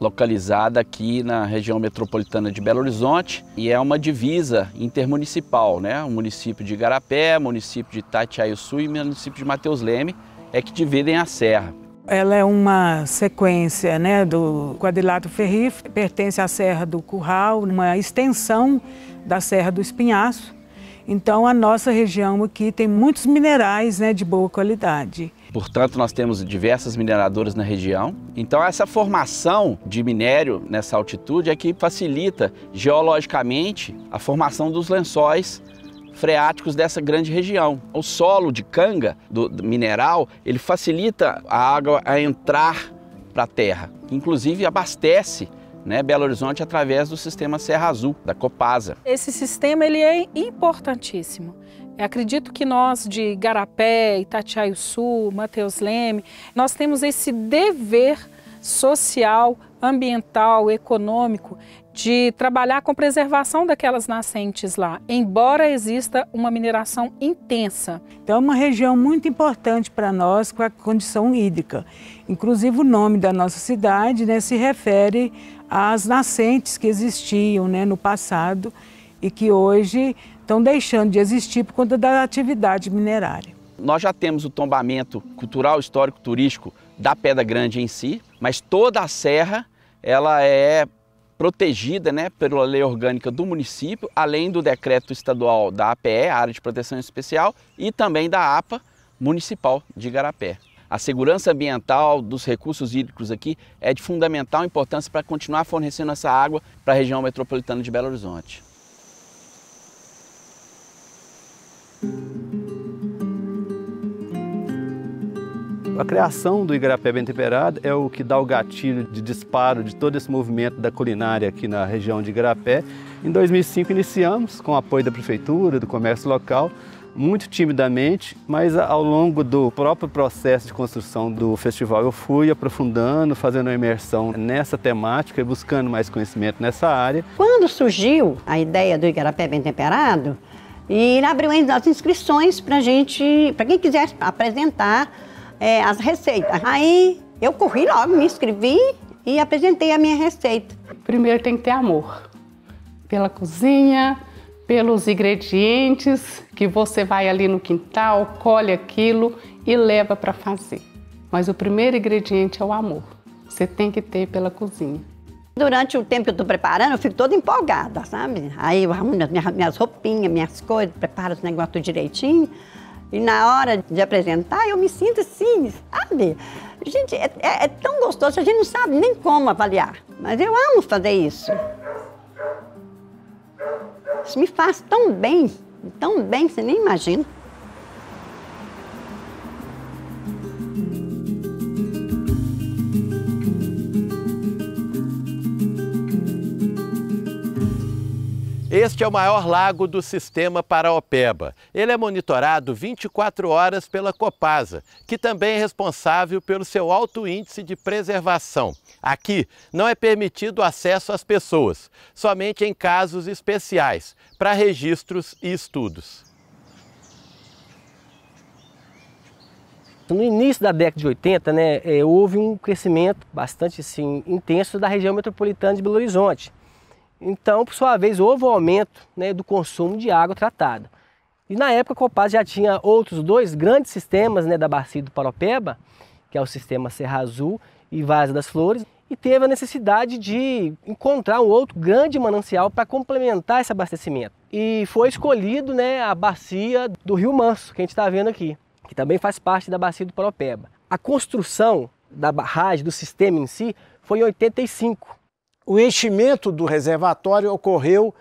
localizada aqui na região metropolitana de Belo Horizonte e é uma divisa intermunicipal, né? O município de Igarapé, o município de Itatiaia-Sul e o município de Mateus Leme é que dividem a serra. Ela é uma sequência, né, do quadrilátero ferrífero, pertence à Serra do Curral, uma extensão da Serra do Espinhaço. Então a nossa região aqui tem muitos minerais, né, de boa qualidade. Portanto, nós temos diversas mineradoras na região. Então essa formação de minério nessa altitude é que facilita geologicamente a formação dos lençóis freáticos dessa grande região. O solo de canga do mineral, ele facilita a água a entrar para a terra, inclusive abastece, né, Belo Horizonte através do sistema Serra Azul, da Copasa. Esse sistema ele é importantíssimo. Eu acredito que nós de Igarapé, Itatiaia-Sul, Mateus Leme, nós temos esse dever social, ambiental, econômico, de trabalhar com preservação daquelas nascentes lá, embora exista uma mineração intensa. Então é uma região muito importante para nós com a condição hídrica. Inclusive o nome da nossa cidade, né, se refere às nascentes que existiam, né, no passado e que hoje estão deixando de existir por conta da atividade minerária. Nós já temos o tombamento cultural, histórico, turístico da Pedra Grande em si, mas toda a serra ela é protegida, né, pela lei orgânica do município, além do decreto estadual da APE, Área de Proteção Especial, e também da APA Municipal de Igarapé. A segurança ambiental dos recursos hídricos aqui é de fundamental importância para continuar fornecendo essa água para a região metropolitana de Belo Horizonte. A criação do Igarapé Bem Temperado é o que dá o gatilho de disparo de todo esse movimento da culinária aqui na região de Igarapé. Em 2005 iniciamos, com o apoio da prefeitura, do comércio local, muito timidamente, mas ao longo do próprio processo de construção do festival eu fui aprofundando, fazendo uma imersão nessa temática e buscando mais conhecimento nessa área. Quando surgiu a ideia do Igarapé Bem Temperado, ele abriu as inscrições para quem quisesse apresentar as receitas. Aí eu corri logo, me inscrevi e apresentei a minha receita. Primeiro tem que ter amor pela cozinha, pelos ingredientes que você vai ali no quintal, colhe aquilo e leva para fazer. Mas o primeiro ingrediente é o amor. Você tem que ter pela cozinha. Durante o tempo que eu estou preparando, eu fico toda empolgada, sabe? Aí eu arrumo minhas roupinhas, minhas coisas, preparo os negócios tudo direitinho. E na hora de apresentar, eu me sinto assim, sabe? Gente, é tão gostoso, a gente não sabe nem como avaliar. Mas eu amo fazer isso. Isso me faz tão bem, você nem imagina. Este é o maior lago do sistema Paraopeba. Ele é monitorado 24 horas pela Copasa, que também é responsável pelo seu alto índice de preservação. Aqui não é permitido acesso às pessoas, somente em casos especiais, para registros e estudos. No início da década de 80, houve um crescimento bastante intenso da região metropolitana de Belo Horizonte. Então, por sua vez, houve um aumento do consumo de água tratada. E na época a Copasa já tinha outros dois grandes sistemas da bacia do Paraopeba, que é o sistema Serra Azul e Várzea das Flores, e teve a necessidade de encontrar um outro grande manancial para complementar esse abastecimento. E foi escolhido a bacia do Rio Manso, que a gente está vendo aqui, que também faz parte da bacia do Paraopeba. A construção da barragem, do sistema em si, foi em 85. O enchimento do reservatório ocorreu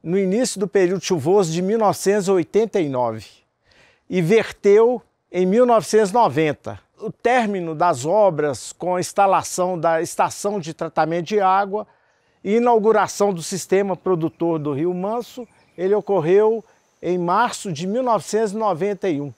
no início do período chuvoso de 1989 e verteu em 1990. O término das obras com a instalação da estação de tratamento de água e inauguração do sistema produtor do Rio Manso, ele ocorreu em março de 1991.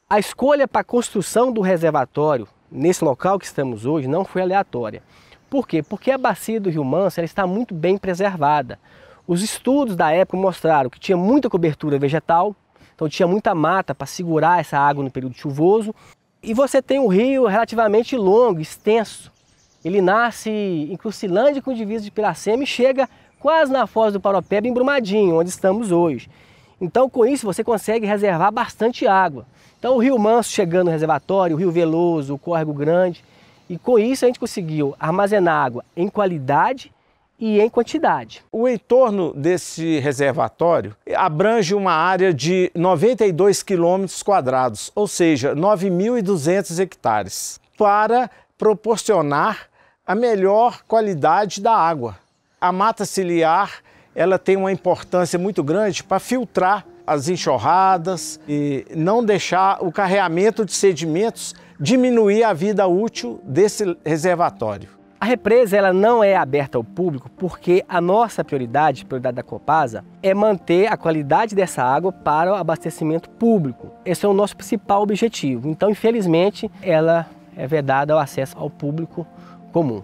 A escolha para a construção do reservatório nesse local que estamos hoje não foi aleatória. Por quê? Porque a bacia do Rio Manso ela está muito bem preservada. Os estudos da época mostraram que tinha muita cobertura vegetal, então tinha muita mata para segurar essa água no período chuvoso. E você tem um rio relativamente longo, extenso. Ele nasce em Crucilândia com divisa de Piracema e chega quase na foz do Paraopeba, em Brumadinho, onde estamos hoje. Então, com isso, você consegue reservar bastante água. Então, o Rio Manso chegando no reservatório, o Rio Veloso, o Córrego Grande. E com isso a gente conseguiu armazenar água em qualidade e em quantidade. O entorno desse reservatório abrange uma área de 92 quilômetros quadrados, ou seja, 9.200 hectares, para proporcionar a melhor qualidade da água. A mata ciliar ela tem uma importância muito grande para filtrar as enxurradas e não deixar o carreamento de sedimentos diminuir a vida útil desse reservatório. A represa ela não é aberta ao público porque a nossa prioridade da Copasa, é manter a qualidade dessa água para o abastecimento público. Esse é o nosso principal objetivo. Então, infelizmente, ela é vedada ao acesso ao público comum.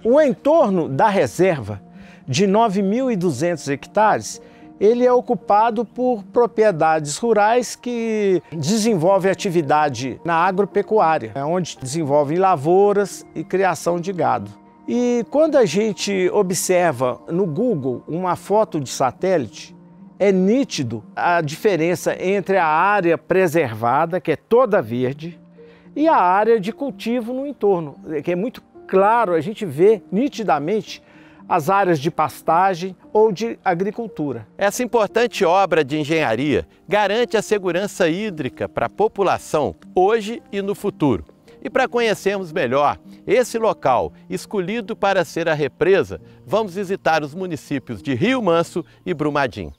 O entorno da reserva, de 9.200 hectares, ele é ocupado por propriedades rurais que desenvolvem atividade na agropecuária, onde desenvolvem lavouras e criação de gado. E quando a gente observa no Google uma foto de satélite, é nítido a diferença entre a área preservada, que é toda verde, e a área de cultivo no entorno, que é muito claro, a gente vê nitidamente as áreas de pastagem ou de agricultura. Essa importante obra de engenharia garante a segurança hídrica para a população hoje e no futuro. E para conhecermos melhor esse local escolhido para ser a represa, vamos visitar os municípios de Rio Manso e Brumadinho.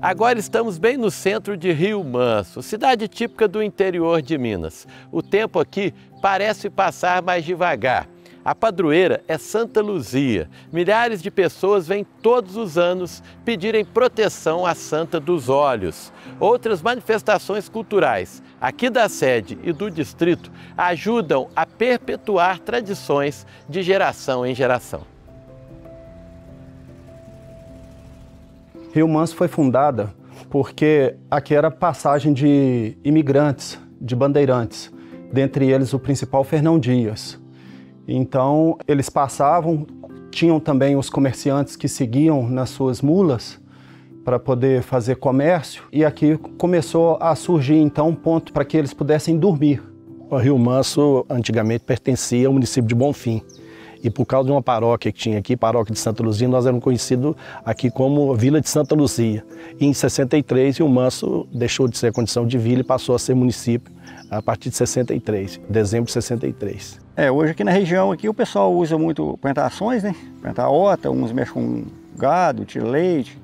Agora estamos bem no centro de Rio Manso, cidade típica do interior de Minas. O tempo aqui parece passar mais devagar. A padroeira é Santa Luzia. Milhares de pessoas vêm todos os anos pedirem proteção à Santa dos Olhos. Outras manifestações culturais aqui da sede e do distrito ajudam a perpetuar tradições de geração em geração. Rio Manso foi fundada porque aqui era passagem de imigrantes, de bandeirantes, dentre eles o principal Fernão Dias. Então eles passavam, tinham também os comerciantes que seguiam nas suas mulas para poder fazer comércio, e aqui começou a surgir então um ponto para que eles pudessem dormir. O Rio Manso antigamente pertencia ao município de Bonfim. E por causa de uma paróquia que tinha aqui, paróquia de Santa Luzia, nós éramos conhecidos aqui como Vila de Santa Luzia. E em 63, Rio Manso deixou de ser condição de vila e passou a ser município a partir de 63, dezembro de 63. Hoje aqui na região aqui o pessoal usa muito plantações, né? Plantar horta, uns mexem com gado, tira leite.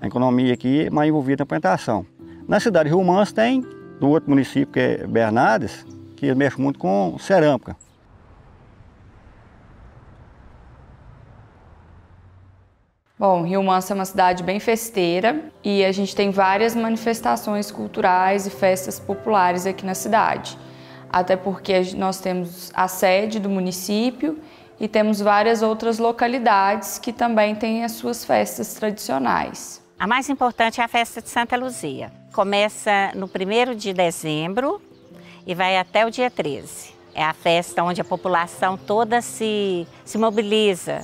A economia aqui é mais envolvida na plantação. Na cidade de Rio Manso tem, do outro município que é Bernardes, que mexe muito com cerâmica. Bom, Rio Manso é uma cidade bem festeira e a gente tem várias manifestações culturais e festas populares aqui na cidade. Até porque nós temos a sede do município e temos várias outras localidades que também têm as suas festas tradicionais. A mais importante é a festa de Santa Luzia. Começa no 1º de dezembro e vai até o dia 13. É a festa onde a população toda se mobiliza.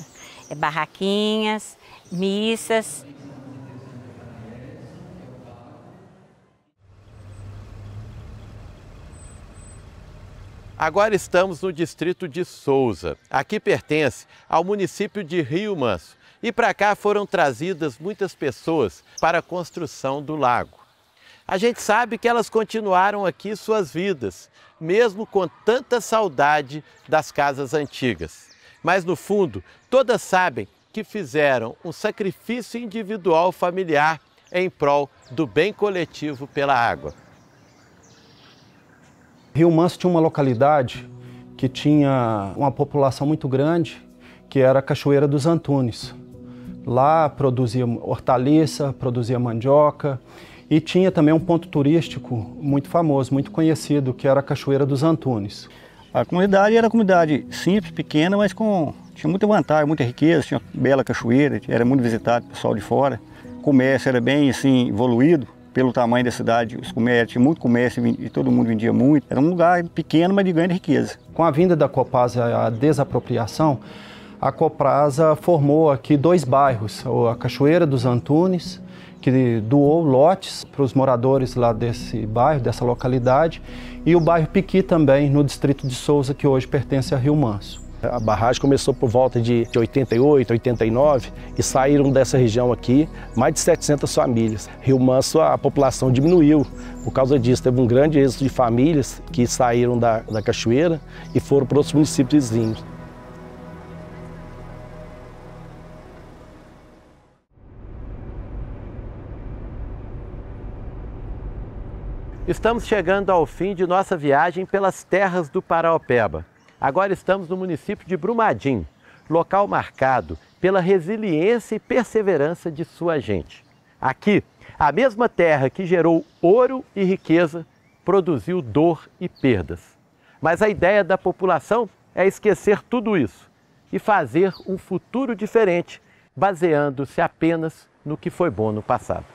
É barraquinhas, missas. Agora estamos no distrito de Souza. Aqui pertence ao município de Rio Manso. E para cá foram trazidas muitas pessoas para a construção do lago. A gente sabe que elas continuaram aqui suas vidas, mesmo com tanta saudade das casas antigas. Mas no fundo, todas sabem que fizeram um sacrifício individual familiar em prol do bem coletivo pela água. Rio Manso tinha uma localidade que tinha uma população muito grande, que era a Cachoeira dos Antunes. Lá produzia hortaliça, produzia mandioca e tinha também um ponto turístico muito famoso, muito conhecido, que era a Cachoeira dos Antunes. A comunidade era uma comunidade simples, pequena, mas tinha muita vantagem, muita riqueza, tinha uma bela cachoeira, era muito visitado pelo pessoal de fora. O comércio era bem assim, evoluído pelo tamanho da cidade, os comércios, tinha muito comércio e todo mundo vendia muito. Era um lugar pequeno, mas de grande riqueza. Com a vinda da Copasa e a desapropriação, a Coprasa formou aqui 2 bairros, a Cachoeira dos Antunes, que doou lotes para os moradores lá desse bairro, dessa localidade, e o bairro Piqui também, no distrito de Souza, que hoje pertence a Rio Manso. A barragem começou por volta de 88, 89 e saíram dessa região aqui mais de 700 famílias. Rio Manso, a população diminuiu. Por causa disso, teve um grande êxodo de famílias que saíram da cachoeira e foram para outros municípios vizinhos. Estamos chegando ao fim de nossa viagem pelas terras do Paraopeba. Agora estamos no município de Brumadinho, local marcado pela resiliência e perseverança de sua gente. Aqui, A mesma terra que gerou ouro e riqueza produziu dor e perdas. Mas a ideia da população é esquecer tudo isso e fazer um futuro diferente, baseando-se apenas no que foi bom no passado.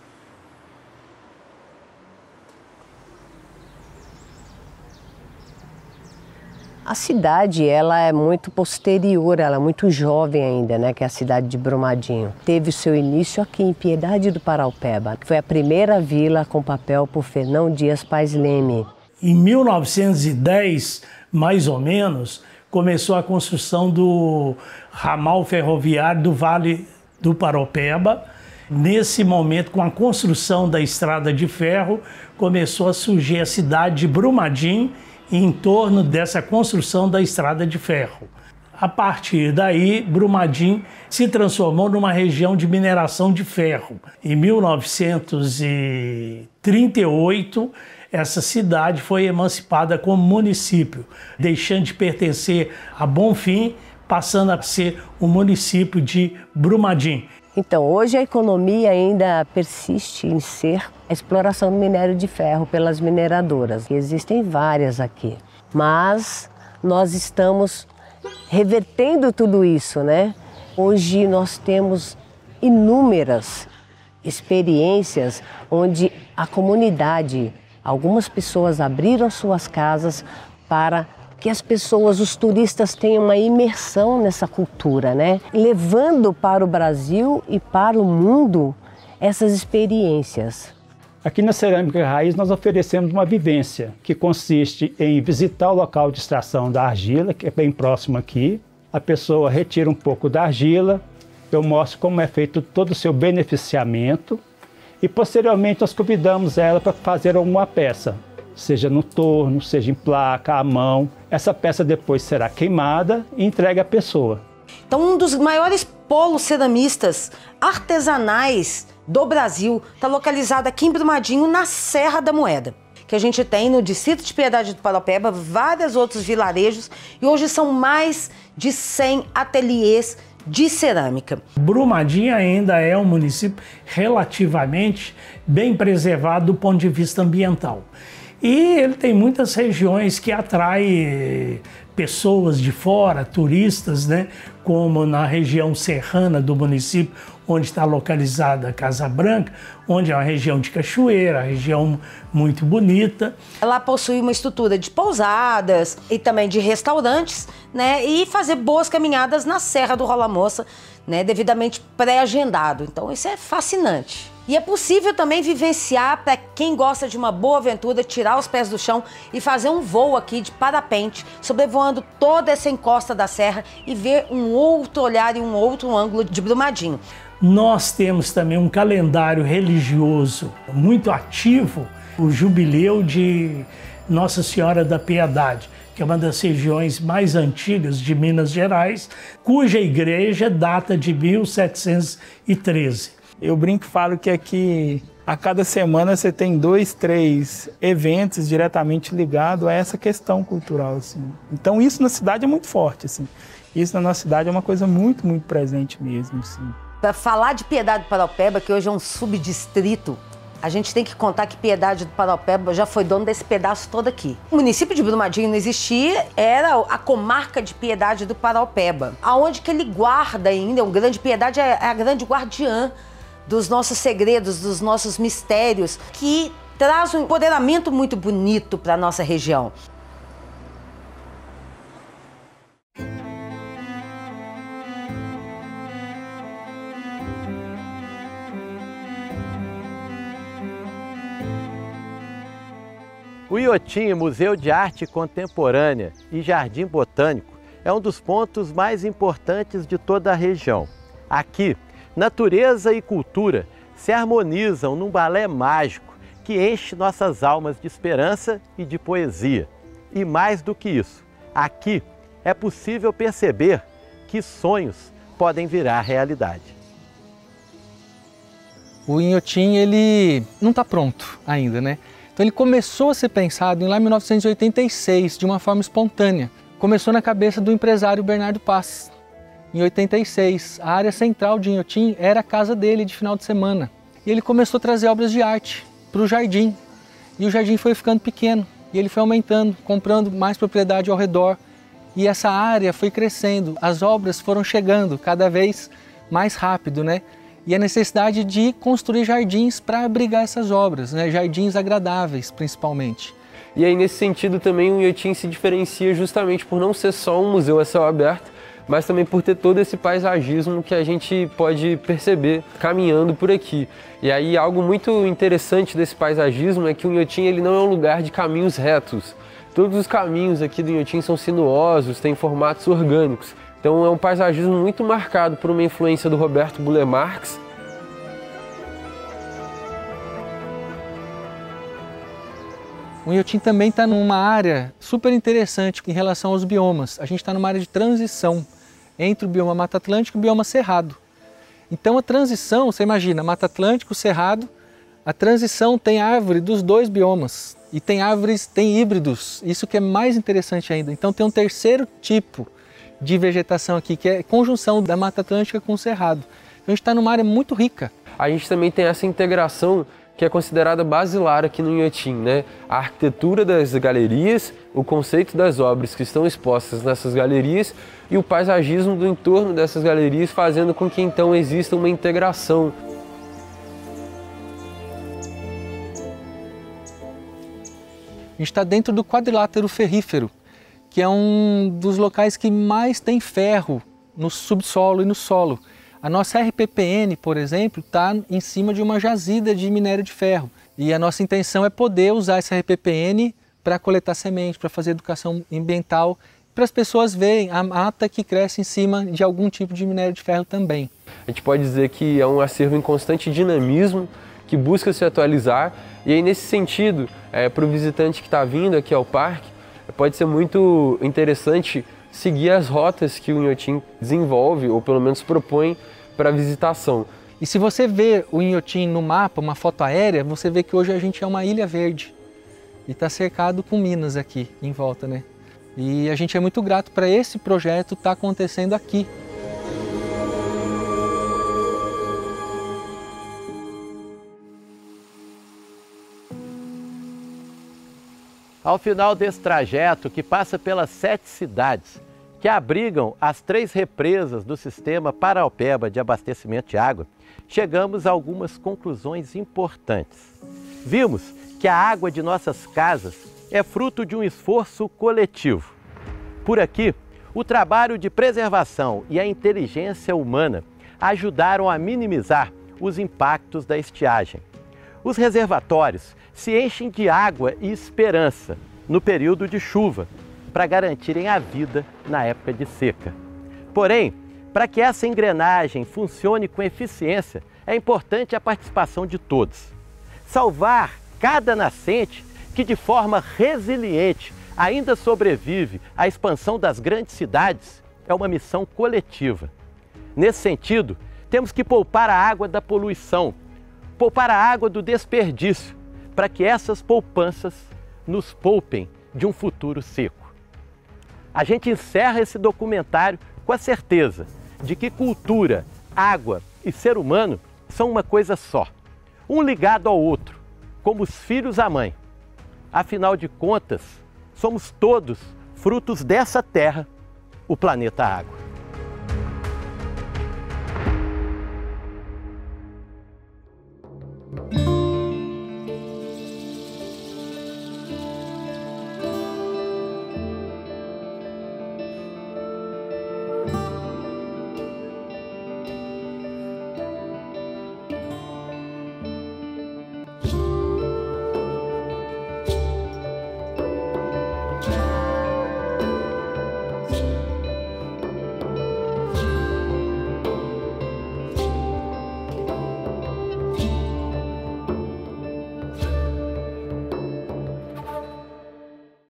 A cidade, ela é muito posterior, ela é muito jovem ainda, né, que é a cidade de Brumadinho. Teve o seu início aqui em Piedade do Paraupeba, que foi a primeira vila com papel por Fernão Dias Pais Leme. Em 1910, mais ou menos, começou a construção do ramal ferroviário do Vale do Paraupeba. Nesse momento, com a construção da estrada de ferro, começou a surgir a cidade de Brumadinho, em torno dessa construção da estrada de ferro. A partir daí, Brumadinho se transformou numa região de mineração de ferro. Em 1938, essa cidade foi emancipada como município, deixando de pertencer a Bonfim, passando a ser o município de Brumadinho. Então, hoje a economia ainda persiste em ser a exploração do minério de ferro pelas mineradoras. Existem várias aqui, mas nós estamos revertendo tudo isso, né? Hoje nós temos inúmeras experiências onde a comunidade, algumas pessoas abriram suas casas para que as pessoas, os turistas, tenham uma imersão nessa cultura, né? Levando para o Brasil e para o mundo essas experiências. Aqui na Cerâmica Raiz nós oferecemos uma vivência que consiste em visitar o local de extração da argila, que é bem próximo aqui. A pessoa retira um pouco da argila, eu mostro como é feito todo o seu beneficiamento e posteriormente nós convidamos ela para fazer alguma peça, seja no torno, seja em placa, à mão. Essa peça depois será queimada e entregue à pessoa. Então, um dos maiores polos ceramistas artesanais do Brasil está localizado aqui em Brumadinho, na Serra da Moeda, que a gente tem no distrito de Piedade do Paraupeba, vários outros vilarejos, e hoje são mais de 100 ateliês de cerâmica. Brumadinho ainda é um município relativamente bem preservado do ponto de vista ambiental. E ele tem muitas regiões que atraem pessoas de fora, turistas, né? Como na região serrana do município, onde está localizada a Casa Branca, onde é uma região de cachoeira, região muito bonita. Ela possui uma estrutura de pousadas e também de restaurantes, né? E fazer boas caminhadas na Serra do Rola Moça, né? Devidamente pré-agendado. Então isso é fascinante. E é possível também vivenciar, para quem gosta de uma boa aventura, tirar os pés do chão e fazer um voo aqui de parapente, sobrevoando toda essa encosta da serra e ver um outro olhar e um outro ângulo de Brumadinho. Nós temos também um calendário religioso muito ativo, o Jubileu de Nossa Senhora da Piedade, que é uma das regiões mais antigas de Minas Gerais, cuja igreja data de 1713. Eu brinco e falo que aqui, a cada semana, você tem 2, 3 eventos diretamente ligados a essa questão cultural, assim. Então isso na cidade é muito forte, assim. Isso na nossa cidade é uma coisa muito, muito presente mesmo, assim. Para falar de Piedade do Paraupeba, que hoje é um subdistrito, a gente tem que contar que Piedade do Paraupeba já foi dono desse pedaço todo aqui. O município de Brumadinho não existia, era a comarca de Piedade do Paraupeba, aonde que ele guarda ainda, o Grande Piedade é a grande guardiã dos nossos segredos, dos nossos mistérios, que traz um empoderamento muito bonito para a nossa região. O Iotim, Museu de Arte Contemporânea e Jardim Botânico, é um dos pontos mais importantes de toda a região. Aqui, natureza e cultura se harmonizam num balé mágico que enche nossas almas de esperança e de poesia. E mais do que isso, aqui é possível perceber que sonhos podem virar realidade. O Inhotim, ele não está pronto ainda, né? Então ele começou a ser pensado lá em 1986, de uma forma espontânea. Começou na cabeça do empresário Bernardo Paz. Em 86, a área central de Inhotim era a casa dele de final de semana. E ele começou a trazer obras de arte para o jardim. E o jardim foi ficando pequeno. E ele foi aumentando, comprando mais propriedade ao redor. E essa área foi crescendo. As obras foram chegando cada vez mais rápido, né? E a necessidade de construir jardins para abrigar essas obras, né? Jardins agradáveis, principalmente. E aí, nesse sentido, também o Inhotim se diferencia justamente por não ser só um museu a céu aberto, mas também por ter todo esse paisagismo que a gente pode perceber caminhando por aqui. E aí, algo muito interessante desse paisagismo é que o Inhotim ele não é um lugar de caminhos retos. Todos os caminhos aqui do Inhotim são sinuosos, têm formatos orgânicos. Então é um paisagismo muito marcado por uma influência do Roberto Burle Marx. O Inhotim também está numa área super interessante em relação aos biomas. A gente está numa área de transição entre o bioma Mata Atlântico e o bioma Cerrado. Então a transição, você imagina, Mata Atlântico, Cerrado, a transição tem árvore dos dois biomas. E tem árvores, tem híbridos, isso que é mais interessante ainda. Então tem um terceiro tipo de vegetação aqui, que é a conjunção da Mata Atlântica com o Cerrado. Então a gente está numa área muito rica. A gente também tem essa integração que é considerada basilar aqui no Inhotim, né? A arquitetura das galerias, o conceito das obras que estão expostas nessas galerias e o paisagismo do entorno dessas galerias, fazendo com que então exista uma integração. A gente está dentro do quadrilátero ferrífero, que é um dos locais que mais tem ferro no subsolo e no solo. A nossa RPPN, por exemplo, está em cima de uma jazida de minério de ferro. E a nossa intenção é poder usar essa RPPN para coletar sementes, para fazer educação ambiental, para as pessoas verem a mata que cresce em cima de algum tipo de minério de ferro também. A gente pode dizer que é um acervo em constante dinamismo, que busca se atualizar. E aí, nesse sentido, para o visitante que está vindo aqui ao parque, pode ser muito interessante seguir as rotas que o Inhotim desenvolve, ou pelo menos propõe para visitação. E se você vê o Inhotim no mapa, uma foto aérea, você vê que hoje a gente é uma ilha verde e está cercado com minas aqui em volta, né? E a gente é muito grato para esse projeto estar acontecendo aqui. Ao final desse trajeto, que passa pelas 7 cidades, que abrigam as 3 represas do sistema Paraopeba de abastecimento de água, chegamos a algumas conclusões importantes. Vimos que a água de nossas casas é fruto de um esforço coletivo. Por aqui, o trabalho de preservação e a inteligência humana ajudaram a minimizar os impactos da estiagem. Os reservatórios se enchem de água e esperança no período de chuva, para garantirem a vida na época de seca. Porém, para que essa engrenagem funcione com eficiência, é importante a participação de todos. Salvar cada nascente que de forma resiliente ainda sobrevive à expansão das grandes cidades é uma missão coletiva. Nesse sentido, temos que poupar a água da poluição, poupar a água do desperdício, para que essas poupanças nos poupem de um futuro seco. A gente encerra esse documentário com a certeza de que cultura, água e ser humano são uma coisa só, um ligado ao outro, como os filhos à mãe. Afinal de contas, somos todos frutos dessa terra, o planeta Água.